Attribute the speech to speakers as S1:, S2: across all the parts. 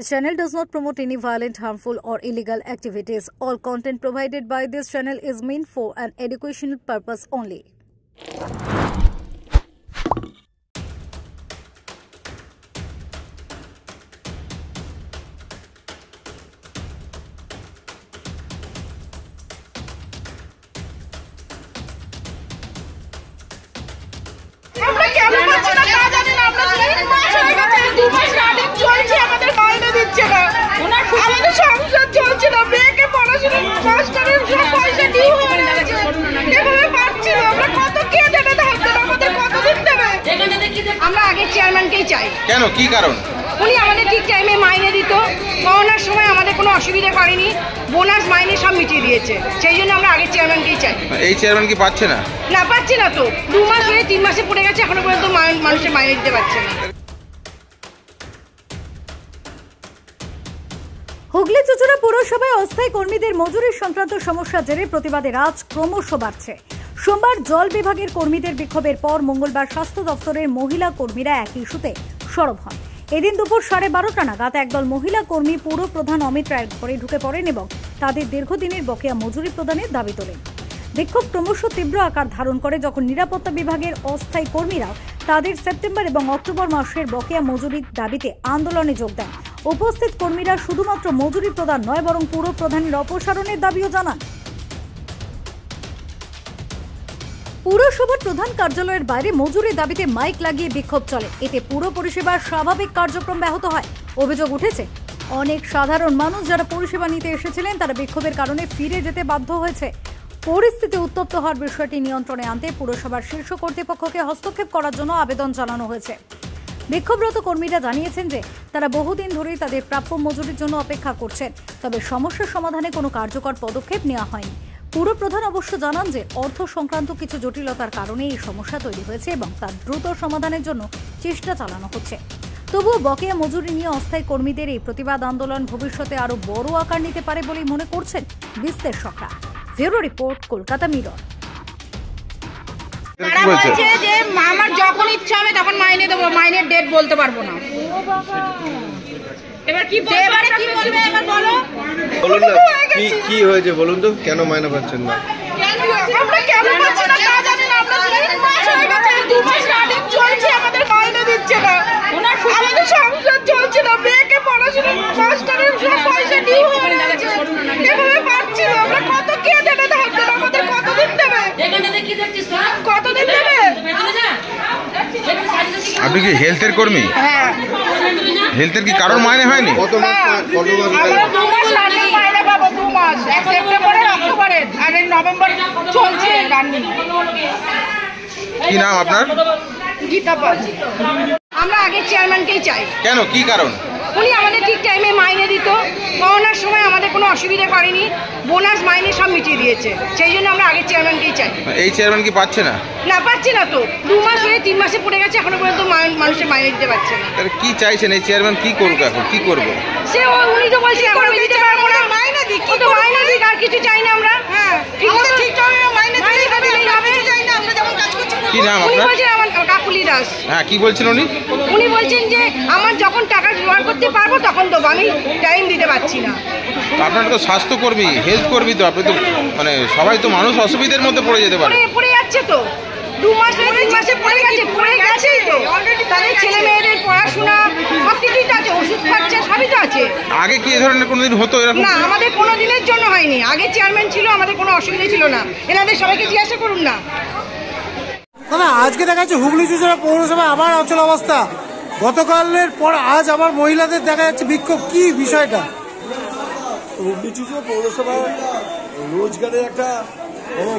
S1: This channel does not promote any violent, harmful, or illegal activities. All content provided by this channel is meant for an educational purpose only.
S2: আমরা আগে চেয়ারম্যানকেই চাই।
S3: কেন, কি কারণ?
S2: উনি আমাদের ঠিক টাইমে মাইনে দিত, করোনার সময় আমাদের কোনো অসুবিধা করেনি, বোনাস মাইনে সব মিটিয়ে দিয়েছে, সেই জন্য আমরা আগে চেয়ারম্যানকেই চাই।
S3: এই চেয়ারম্যান কি পাচ্ছে না?
S2: না, পাচ্ছে না তো, 2 মাস হয়ে 3 মাসে পড়ে গেছে, এখনো পর্যন্ত মানুষের মাইনে দিতে পারছে না।
S1: হুগলি চুঁচুড়া পৌরসভায় অস্থায়ী কর্মীদের মজুরি সংক্রান্ত সমস্যার জেরে প্রতিবাদের আজ ক্রমশ বাড়ছে। সোমবার জল বিভাগের কর্মীদের বিক্ষোভের পর মঙ্গলবার স্বাস্থ্য দপ্তরের মহিলা কর্মীরা এক ইস্যুতে সরব হন। এদিন দুপুর 12:30 নাগাদ একদল মহিলা কর্মী পুর প্রধান অমিত রায়ের ঘরে ঢুকে পড়েন এবং তাদের দীর্ঘদিনের বকেয়া মজুরি প্রদানের দাবি তোলেন। বিক্ষোভ ক্রমশ তীব্র আকার ধারণ করে যখন নিরাপত্তা বিভাগের অস্থায়ী কর্মীরা তাদের সেপ্টেম্বর এবং অক্টোবর মাসের বকেয়া মজুরির দাবিতে আন্দোলনে যোগ দেন। উপস্থিত কর্মীরা শুধুমাত্র মজুরি প্রদান নয়, বরং পুর প্রধানের অপসারণের দাবিও জানান। পুরসভার প্রধান কার্যালয়ের বাইরে মজুরি দাবিতে মাইক লাগিয়ে বিক্ষোভ চলে। এতে পুর পরিষেবার স্বাভাবিক কার্যক্রম ব্যাহত হয়। অভিযোগ উঠেছে, অনেক সাধারণ মানুষ যারা পরিষেবা নিতে এসেছিলেন তারা বিক্ষোভের কারণে ফিরে যেতে বাধ্য হয়েছে। পরিস্থিতি উত্তপ্ত হওয়ার বিষয়টি নিয়ন্ত্রণে আনতে পুরসভার শীর্ষ কর্তৃপক্ষকে হস্তক্ষেপ করার জন্য আবেদন জানানো হয়েছে। বিক্ষোভরত কর্মীরা জানিয়েছেন যে তারা বহুদিন ধরেই তাদের প্রাপ্য মজুরির জন্য অপেক্ষা করছেন, তবে সমস্যার সমাধানে কোনো কার্যকর পদক্ষেপ নেওয়া হয়নি। পুর প্রধান অবশ্য জানান যে অর্থ সংক্রান্ত কিছু জটিলতার কারণে এই সমস্যা তৈরি হয়েছে এবং তার দ্রুত সমাধানের জন্য চেষ্টা চালানো হচ্ছে। তবুও বকেয়া মজুরি নিয়ে অস্থায়ী কর্মীদের এই প্রতিবাদ আন্দোলন ভবিষ্যতে আরো বড় আকার নিতে পারে বলেই মনে করছেন বিশ্লেষকরা। Bureau report, Kolkata mirror.
S2: তারা বলছে যে আমার যখন ইচ্ছা হবে তখন মাইনে দেবো, মাইনের ডেট বলতে পারবো না। এবার কি বলবে, এবার বলো,
S4: বলুন না কি হয়েছে, বলুন তো কেন মাইনে পাচ্ছেন না?
S2: আমরা কেন পাচ্ছি না তা জানি না। আমরা 3 মাস হয়ে গেছে, 2 মাস রানিং চলছে, আমাদের মাইনে দিচ্ছে না, আমাদের সংসার চলছে না, মেয়েকে পড়াশোনা মাস্টারের সব পয়সা ডিউ হয়ে গেছে, এভাবে পাচ্ছি না। আমরা কত কে দেবে, ধরতে আমাদের কতদিন দেবে, কতদিন দেবে?
S3: আপনি কি হেলথের কর্মী?
S2: হ্যাঁ।
S3: হেলথের কি কারণ মাইনে হয়নি?
S4: কত মাস?
S2: আমরা 2 মাস রানিং মাইনে পাবো, 2 মাস, এক সেপ্টেম্বরের, অক্টোবরের, আর এই নভেম্বর চলছে রানিং।
S3: কি নাম আপনার?
S2: গীতা পাল। আমরা আগে চেয়ারম্যানকেই চাই।
S3: কেন, কি কারণ?
S2: উনি আমাদের ঠিক টাইমে মাইনে দিত, করোনার সময় আমাদের কোনো অসুবিধা করেনি, বোনাস মাইনে সব মিটিয়ে দিয়েছে, সেই জন্য আমরা আগে চেয়ারম্যানকেই চাই।
S3: এই চেয়ারম্যান কি পাচ্ছে না?
S2: না, পাচ্ছে না তো, 2 মাস হয়ে 3 মাসে পড়ে গেছে, এখনো পর্যন্ত মানুষের মাইনে দিতে পারছে না।
S3: তাহলে কি চাইছেন? এই চেয়ারম্যান কি করবে এখন, কি করবে?
S2: সে উনি তো বলছে এখন দিতে পারবো না, মাইনে দিক, কিন্তু মাইনে দিক, আর কিছু চাই না আমরা। হ্যাঁ, ঠিক টাইমে মাইনে দিলেই হবে, কিছু চাই না, আমরা যেমন কাজ করছি।
S3: কি নাম
S2: উনি
S3: আপনার?
S2: বলছেন আমার কাকুলি দাস।
S3: হ্যাঁ, কি বলছেন উনি?
S2: উনি বলছেন যে আমার যখন টাকা জোগাড় করতে পারবো তখন দেবো, আমি টাইম দিতে পারছি না।
S3: আপনারা তো স্বাস্থ্যকর্মী, হেলথ কর্মী, তো আপনি তো মানে সবাই তো মানুষ অসুবিধার মধ্যে পড়ে যেতে পারে।
S2: পড়ে যাচ্ছে তো, 2 মাস হয়ে 3 মাসে পড়ে গেছেই তো, তাদের ছেলে মেয়েদের পড়াশোনা সব কিছুই তো আছে, ওষুধ খাচ্ছে, সবই তো আছে।
S3: আগে কি এই ধরনের কোনোদিন হতো এরকম?
S2: না, আমাদের কোনো দিনের জন্য হয়নি। আগে চেয়ারম্যান ছিল, আমাদের কোনো অসুবিধা ছিল না। এনাদের সবাইকে জিজ্ঞাসা করুন না।
S5: না, আজকে দেখা যাচ্ছে হুগলি চুঁচুড়া পৌরসভা আবার অচল অবস্থা। গতকালের পর আজ আবার মহিলাদের দেখা যাচ্ছে বিক্ষোভ, কি বিষয়টা?
S6: হুগলি চুঁচুড়া পৌরসভা রোজগারের একটা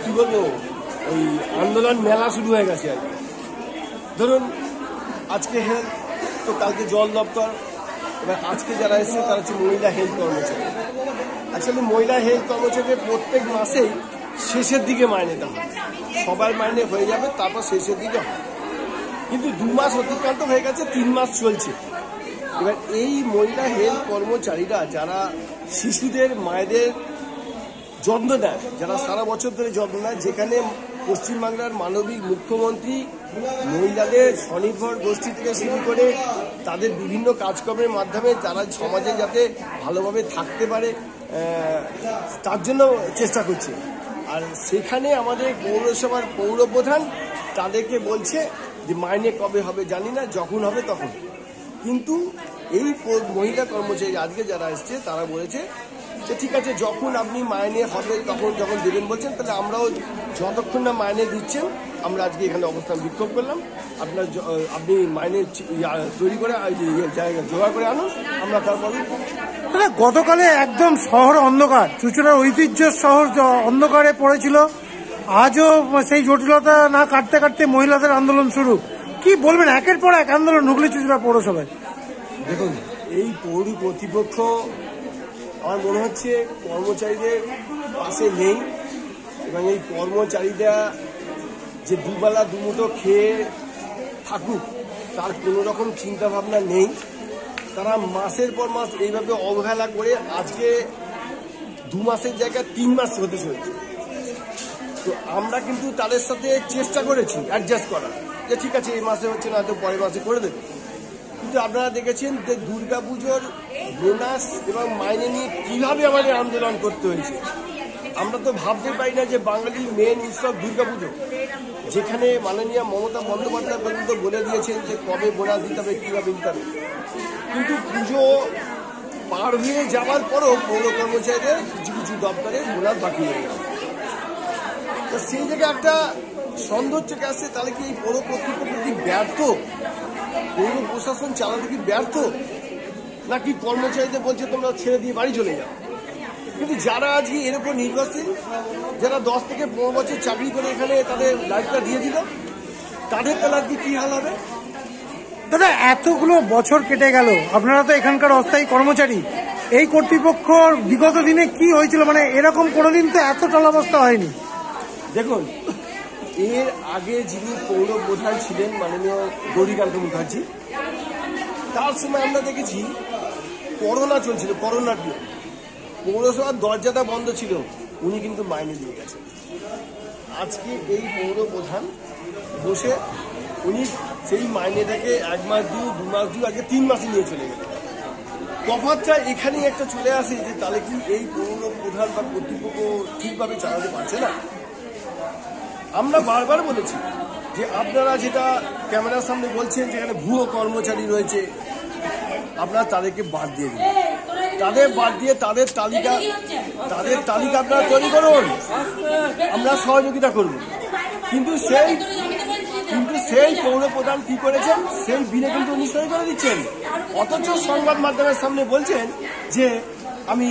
S6: কি বলবো, ওই আন্দোলন মেলা শুরু হয়ে গেছে আর কি। ধরুন আজকে হেলথ, তো কালকে জল দপ্তর, এবার আজকে যারা এসছে তারা হচ্ছে মহিলা হেলথ কর্মচারী। অ্যাকচুয়ালি মহিলা হেলথ কর্মচারীদের প্রত্যেক মাসেই শেষের দিকে মাইনে দেওয়া হয়, সবার মাইনে হয়ে যাবে, তারপর শেষের দিকে হয়। কিন্তু 2 মাস অতিক্রান্ত হয়ে গেছে, 3 মাস চলছে। এবার এই মহিলা হেলথ কর্মচারীরা যারা শিশুদের মায়েদের যত্ন নেয়, যারা সারা বছর ধরে যত্ন নেয়, যেখানে পশ্চিমবাংলার মানবিক মুখ্যমন্ত্রী মহিলাদের স্বনির্ভর গোষ্ঠী থেকে শুরু করে তাদের বিভিন্ন কাজকর্মের মাধ্যমে তারা সমাজে যাতে ভালোভাবে থাকতে পারে তার জন্য চেষ্টা করছে। আর সেখানে আমাদের পৌরসভার পৌরপ্রধান তাদেরকে বলছে যে মাইনে কবে হবে জানি না, যখন হবে তখন। কিন্তু এই মহিলা কর্মচারী আজকে যারা এসছে তারা বলেছে যে ঠিক আছে, যখন আপনি মাইনে হবে তখন যখন দেবেন বলছেন, তাহলে আমরাও যতক্ষণ না মাইনে দিচ্ছেন আমরা আজকে এখানে অবস্থান বিক্ষোভ করলাম। আপনি মাইনে তৈরি করে জায়গা জোগাড় করে আনুন, আমরা তারপরে।
S5: গতকালে একদম শহর অন্ধকার, চুঁচুড়ার ঐতিহ্য শহর অন্ধকারে পড়েছিল। আজও সেই জটিলতা না কাটতে কাটতে মহিলাদের আন্দোলন শুরু। কি বলবেন, একের পর এক আন্দোলন হুগলি চুঁচুড়া পৌরসভায়?
S6: দেখুন, এই পৌর কর্তৃপক্ষ আমার মনে হচ্ছে কর্মচারীদের পাশে নেই, এবং এই কর্মচারীরা যে দুবেলা দুমুঠো খেয়ে থাকুক তার কোনো রকম চিন্তা ভাবনা নেই। তারা মাসের পর মাস এইভাবে অবহেলা করে আজকে 2 মাসের জায়গায় 3 মাস হতে চলেছে। তো আমরা কিন্তু তাদের সাথে চেষ্টা করেছি অ্যাডজাস্ট করার, যে ঠিক আছে এই মাসে হচ্ছে না, তো পরের মাসে করে দেবে। কিন্তু আপনারা দেখেছেন যে দুর্গাপুজোর বোনাস এবং মাইনে নিয়ে কিভাবে আমাদের আন্দোলন করতে হয়েছে। আমরা তো ভাবতে পারি না যে বাঙালির মেন উৎসব দুর্গাপুজো, যেখানে মাননীয় মমতা বন্দ্যোপাধ্যায় পর্যন্ত বলে দিয়েছেন যে কবে বোনাস দিতে হবে, কীভাবে দিতে হবে। কিন্তু পুজো পার হয়ে যাওয়ার পরও পৌর কর্মচারীদের কিছু কিছু দপ্তরে বোনাস বাকি হয়ে গেছে। তো সেই জায়গায় একটা সন্দেহ চলে আসছে, তাহলে কি এই পৌর কর্তৃপক্ষ কি ব্যর্থ, পৌর প্রশাসন চালাতে কি ব্যর্থ, নাকি কর্মচারীদের বলছে তোমরা ছেড়ে দিয়ে বাড়ি চলে যাও। কিন্তু যারা আজকে এর উপর নির্ভরশীল, যারা 10 থেকে 15 বছর চাকরি করে এখানে তাদের লাইফটা দিয়ে দিল, তাদের তাহলে আজকে কি হাল হবে?
S5: দাদা, এতগুলো বছর কেটে গেল, আপনারা তো এখানকার অস্থায়ী কর্মচারী। এই কর্তৃপক্ষ বিগত দিনে কি হয়েছিল, মানে এরকম কোনোদিন তো এত টলাবস্থা হয়নি।
S6: দেখুন, এর আগে যিনি পৌর প্রধান ছিলেন মাননীয় গৌরীকান্ত মুখার্জি, তার সময় আমরা দেখেছি করোনা চলছিল, করোনার দিন পৌরসভার দরজাটা বন্ধ ছিল, উনি কিন্তু মাইনে দিয়ে গেছেন। আজকে এই পৌর প্রধান বসে উনি সেই মাইনেটাকে 1 মাস দিয়ে 2 মাস দিয়ে আজকে 3 মাসে নিয়ে চলে গেলেন। তফাৎটা এখানেই একটা চলে আসে যে তাহলে কি এই পৌর প্রধান বা কর্তৃপক্ষ ঠিকভাবে চালাতে পারছে না। আমরা বারবার বলেছি যে আপনারা যেটা ক্যামেরার সামনে বলছেন যেখানে ভুয়ো কর্মচারী রয়েছে, আপনারা তাদেরকে বাদ দিয়ে দিন, তাদের বাদ দিয়ে তাদের তালিকা আপনারা তৈরি করুন, আমরা সহযোগিতা করব। কিন্তু সেই পৌর প্রধান কি করেছেন, সেই বিলে কিন্তু উনি সই করে দিচ্ছেন, অথচ সংবাদ মাধ্যমের সামনে বলছেন যে আমি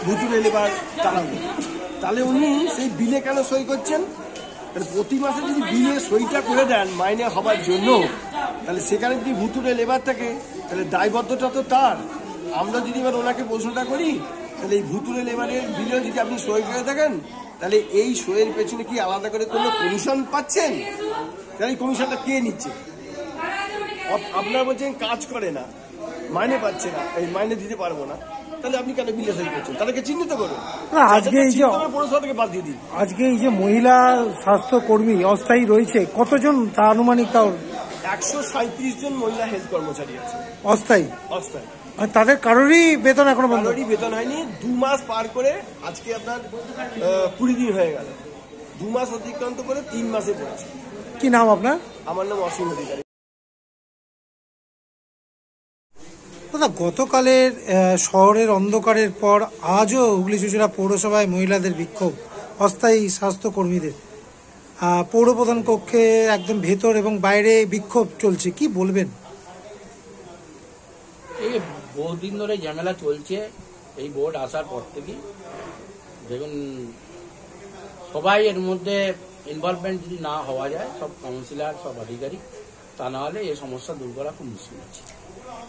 S6: ভুতুড়ে লেবার চালাবো। তাহলে উনি সেই বিলে কেন সই করছেন? তাহলে প্রতি মাসে যদি বিলে সইটা করে দেন মাইনে হবার জন্য, তাহলে সেখানে যদি ভুতুড়ে লেবার থাকে তাহলে দায়বদ্ধতা তো তার। আমরা যদি এবার ওনাকে প্রশ্নটা করি, তাহলে এই ভুতুড়ে লেবারের বিলেও যদি আপনি সই করে থাকেন, তাহলে এই সইয়ের পেছনে কি আলাদা করে কোনো কমিশন পাচ্ছেন? তাহলে এই কমিশনটা কে নিচ্ছে? আপনারা বলছেন কাজ করে না, মাইনে পাচ্ছে না, এই মাইনে দিতে পারবো না, তাহলে আপনি কেন বিলে সই করছেন? তাদেরকে চিহ্নিত করুন।
S5: আজকে এই যে
S6: পৌরসভা থেকে বাদ দিয়ে দিন।
S5: আজকে এই যে মহিলা স্বাস্থ্য কর্মী অস্থায়ী রয়েছে, কতজন তা আনুমানিক? তাও
S6: 137 জন মহিলা হেলথ কর্মচারী আছে
S5: অস্থায়ী।
S6: অস্থায়ী।
S5: আর তাদের কারোরই বেতন এখনো বন্ধ?
S6: কারোরই বেতন হয়নি। 2 মাস পার করে আজকে আপনার 20 দিন হয়ে গেল। 2 মাস অতিক্রান্ত করে 3 মাসে পড়েছে।
S5: কি নাম আপনার?
S6: আমার নাম অসীম অধিকারী।
S5: দাদা, গতকালের শহরের অন্ধকারের পর আজও হুগলি চুঁচুড়া পৌরসভায় মহিলাদের বিক্ষোভ, অস্থায়ী স্বাস্থ্য কর্মীদের পৌরপ্রধান কক্ষে একদম ভেতর এবং বাইরে বিক্ষোভ চলছে, কি বলবেন?
S7: এই বহুদিন ধরে ঝামেলা চলছে এই বোর্ড আসার পর থেকে। দেখুন, সবাই এর মধ্যে ইনভলভমেন্ট যদি না হওয়া যায়, সব কাউন্সিলর সব আধিকারিক, তা না হলে এই সমস্যা দূর করা খুব মুশকিল আছে।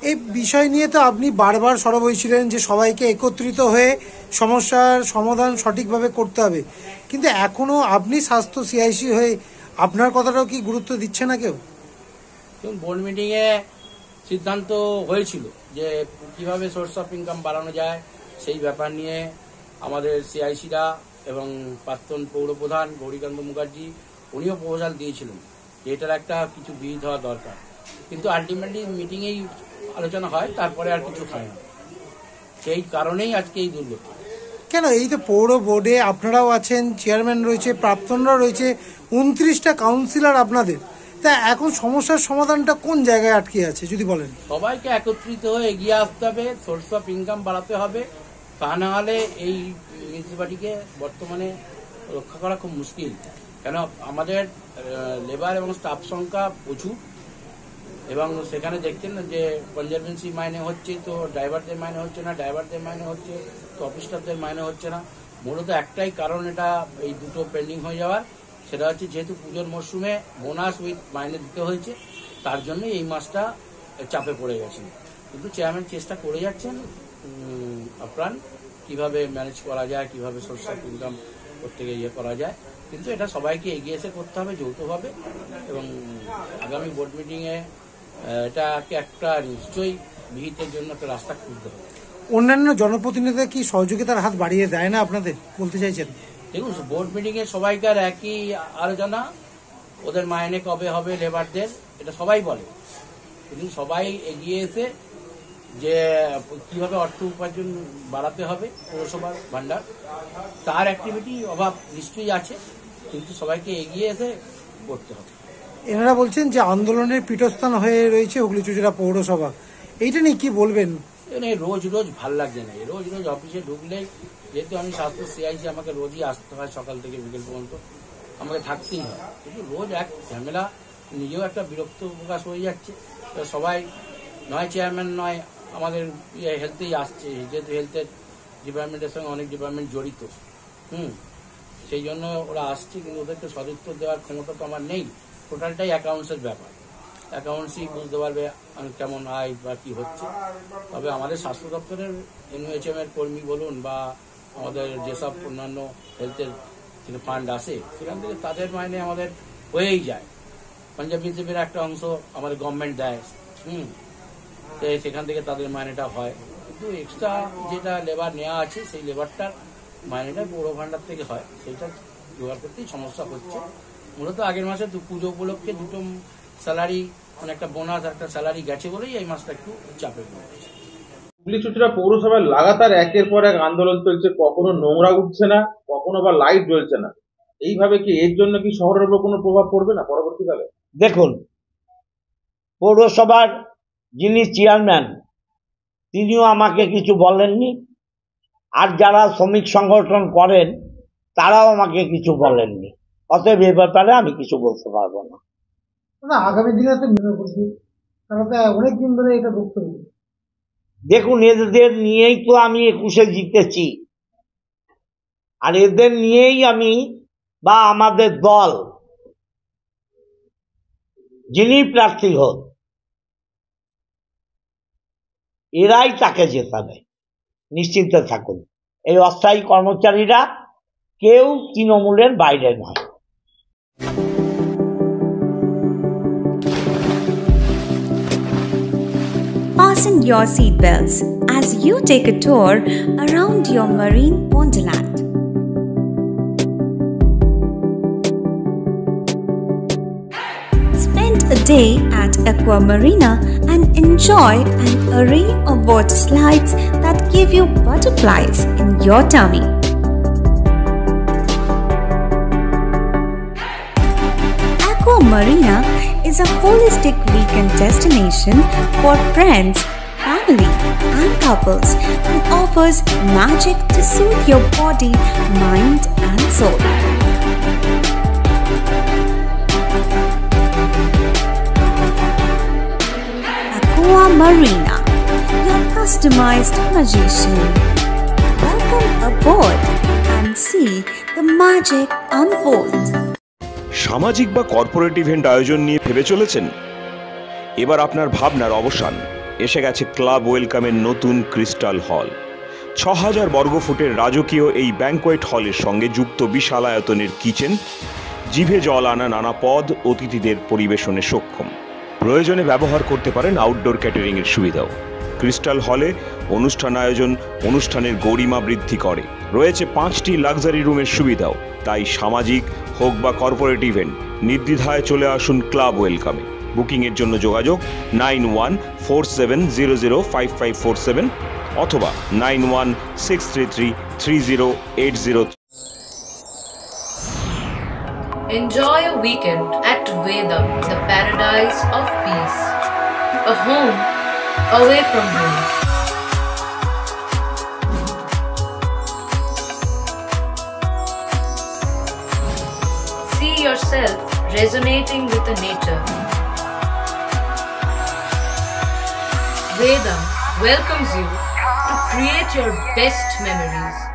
S5: এই বিষয় নিয়ে তো আপনি বারবার সরব হয়েছিলেন যে সবাইকে একত্রিত হয়ে সমস্যার সমাধান সঠিকভাবে করতে হবে, কিন্তু এখনো আপনি স্বাস্থ্য সিআইসি হয়ে আপনার কথাটাও কি গুরুত্ব দিচ্ছে না কেউ?
S7: বোর্ড মিটিংয়ে সিদ্ধান্ত হয়েছিল যে কিভাবে সোর্স অফ ইনকাম বাড়ানো যায়, সেই ব্যাপার নিয়ে আমাদের সিআইসিরা এবং প্রাক্তন পৌরপ্রধান গৌরীকান্ত মুখার্জি উনিও প্রপোজাল দিয়েছিলেন যে এটার একটা কিছু বিহিত হওয়া দরকার। কিন্তু আলটিমেটলি মিটিংয়েই আলোচনা হয়, তারপরে আর কিছু হয় না। সেই কারণেই আজকে এই দুর্গতি।
S5: কেন এই তো পৌর বোর্ডে আপনারাও আছেন, চেয়ারম্যান রয়েছে, প্রাক্তনরা রয়েছে, 29টা কাউন্সিলর আপনাদের, তা এখন সমস্যার সমাধানটা কোন জায়গায় আটকে আছে যদি বলেন?
S7: সবাইকে একত্রিত হয়ে এগিয়ে আসতে হবে, সোর্স অফ ইনকাম বাড়াতে হবে, তা না হলে এই মিউনিসিপ্যালিটিকে বর্তমানে রক্ষা করা খুব মুশকিল। কেন আমাদের লেবার এবং স্টাফ সংখ্যা প্রচুর, এবং সেখানে দেখছেন না যে কনজারভেন্সি মাইনে হচ্ছে তো ড্রাইভারদের মাইনে হচ্ছে না, ড্রাইভারদের মাইনে হচ্ছে তো অফিস স্টাফদের মাইনে হচ্ছে না। মূলত একটাই কারণ এটা এই দুটো পেন্ডিং হয়ে যাওয়ার, সেটা হচ্ছে যেহেতু পুজোর মরশুমে বোনাস উইথ মাইনে দিতে হয়েছে, তার জন্য এই মাসটা চাপে পড়ে গেছে। কিন্তু চেয়ারম্যান চেষ্টা করে যাচ্ছেন আপ্রাণ কিভাবে ম্যানেজ করা যায়, কিভাবে সোর্স অফ ইনকাম করতে গিয়ে করা যায়, কিন্তু এটা সবাইকে এগিয়ে এসে করতে হবে যৌথভাবে। এবং আগামী বোর্ড মিটিংয়ে এটাকে একটা নিশ্চয়ই বিহিতের জন্য একটা রাস্তা খুঁজতে হবে।
S5: অন্যান্য জনপ্রতিনিধিরা কি সহযোগিতার হাত বাড়িয়ে দেয় না আপনাদের, বলতে চাইছেন?
S7: দেখুন, বোর্ড মিটিংয়ে সবাইকার একই আলোচনা, ওদের মাইনে কবে হবে লেবারদের, এটা সবাই বলে, কিন্তু সবাই এগিয়ে এসে যে কিভাবে অর্থ উপার্জন বাড়াতে হবে পৌরসভার ভান্ডার, তার অ্যাক্টিভিটি অভাব নিশ্চয়ই আছে, কিন্তু সবাইকে এগিয়ে এসে করতে হবে।
S5: এনারা বলছেন যে আন্দোলনের পীঠস্থান হয়ে রয়েছে হুগলি চুঁচুড়া পৌরসভা, এইটা নিয়ে কি বলবেন?
S7: রোজ রোজ ভাল লাগছে না, রোজ রোজ অফিসে ঢুকলেই, যেহেতু আমি স্বাস্থ্য সিআইসি, আমাকে রোজই আসতে হয় সকাল থেকে বিকেল পর্যন্ত, আমাকে থাকতেই হয়, কিন্তু রোজ এক ঝামেলা, নিজেও একটা বিরক্ত প্রকাশ হয়ে যাচ্ছে। সবাই নয় চেয়ারম্যান নয় আমাদের হেলথেই আসছে, যেহেতু হেলথের ডিপার্টমেন্টের সঙ্গে অনেক ডিপার্টমেন্ট জড়িত, সেই জন্য ওরা আসছে, কিন্তু ওদেরকে সদুত্তর দেওয়ার ক্ষমতা তো আমার নেই। টোটালটাই অ্যাকাউন্টসের ব্যাপার, অ্যাকাউন্টসই বুঝতে পারবে কেমন আয় বা কি হচ্ছে। তবে আমাদের স্বাস্থ্য দপ্তরের NUHM এর কর্মী বলুন বা আমাদের যেসব অন্যান্য হেলথের থেকে ফান্ড আসে, সেখান থেকে তাদের মাইনে আমাদের হয়েই যায়। পাঞ্জাব মিউনিসিপ্যালিটির একটা অংশ আমাদের গভর্নমেন্ট দেয়, সেখান থেকে তাদের মাইনেটা হয়, কিন্তু এক্সট্রা যেটা লেবার নেওয়া আছে সেই লেবারটার মাইনেটা পৌর ভান্ডার থেকে হয়, সেইটা জোগাড় করতেই সমস্যা হচ্ছে। মূলত আগের মাসে পুজো উপলক্ষে দুটো স্যালারি, মানে একটা বোনাস একটা স্যালারি গেছে বলেই এই মাসটা একটু চাপে পড়ে গেছে।
S3: হুগলি চুঁচুড়া পৌরসভায় লাগাতার একের পর এক আন্দোলন চলছে, কখনো নোংরা উঠছে না, কখনো বা লাইট জ্বলছে না। এইভাবে কি এর জন্য কি শহরের উপর কোনো প্রভাব পড়বে না পরবর্তীকালে?
S8: দেখুন, পৌরসভার যিনি চেয়ারম্যান তিনিও আমাকে কিছু বলেননি, আর যারা শ্রমিক সংগঠন করেন তারাও আমাকে কিছু বলেননি, অতএব এ ব্যাপারে আমি কিছু বলতে পারবো না।
S5: আগামী দিনে তো মনে করছি তারা তো অনেকদিন ধরে এটা বক্তব্য।
S8: দেখুন, এদের নিয়েই তো আমি 21-এ জিতেছি, আর এদের নিয়েই আমি বা আমাদের দল যিনি প্রার্থী হোক এরাই তাকে জেতাবে, নিশ্চিন্তে থাকুন। এই অস্থায়ী কর্মচারীরা কেউ তৃণমূলের বাইরে নয়।
S9: Fasten your seatbelts as you take a tour around your marine wonderland. Spend a day at Aqua Marina and enjoy an array of water slides that give you butterflies in your tummy. Aqua Marina is a holistic weekend destination for friends, family, and couples and offers magic to soothe your body, mind, and soul. Aqua Marina, your customized magician. Welcome aboard and see the magic unfold.
S10: সামাজিক বা corporate event আয়োজন নিয়ে ভেবে চলেছেন? এবার আপনার ভাবনার অবসান, এসে গেছে ক্লাব ওয়েলকামের নতুন ক্রিস্টাল হল। 6000 বর্গফুটের রাজকীয় এই ব্যাংকোয়েট হলের সঙ্গে যুক্ত বিশাল আয়তনের কিচেন, জিভে জল আনা নানা পদ অতিথিদের পরিবেশনে সক্ষম। প্রয়োজনে ব্যবহার করতে পারেন আউটডোর ক্যাটারিংয়ের সুবিধাও। ক্রিস্টাল হলে অনুষ্ঠান আয়োজন অনুষ্ঠানের গরিমা বৃদ্ধি করে। রয়েছে 5টি লাক্সারি রুমের সুবিধাও। তাই সামাজিক হোক বা কর্পোরেট ইভেন্ট, নির্দ্বিধায় চলে আসুন ক্লাব ওয়েলকামে। বুকিংয়ের জন্য যোগাযোগ 9147005547 অথবা 9163333080.
S11: Enjoy a weekend at Vedam, the paradise of peace. A home away from home. See yourself resonating with the nature. Vedam welcomes you to create your best memories.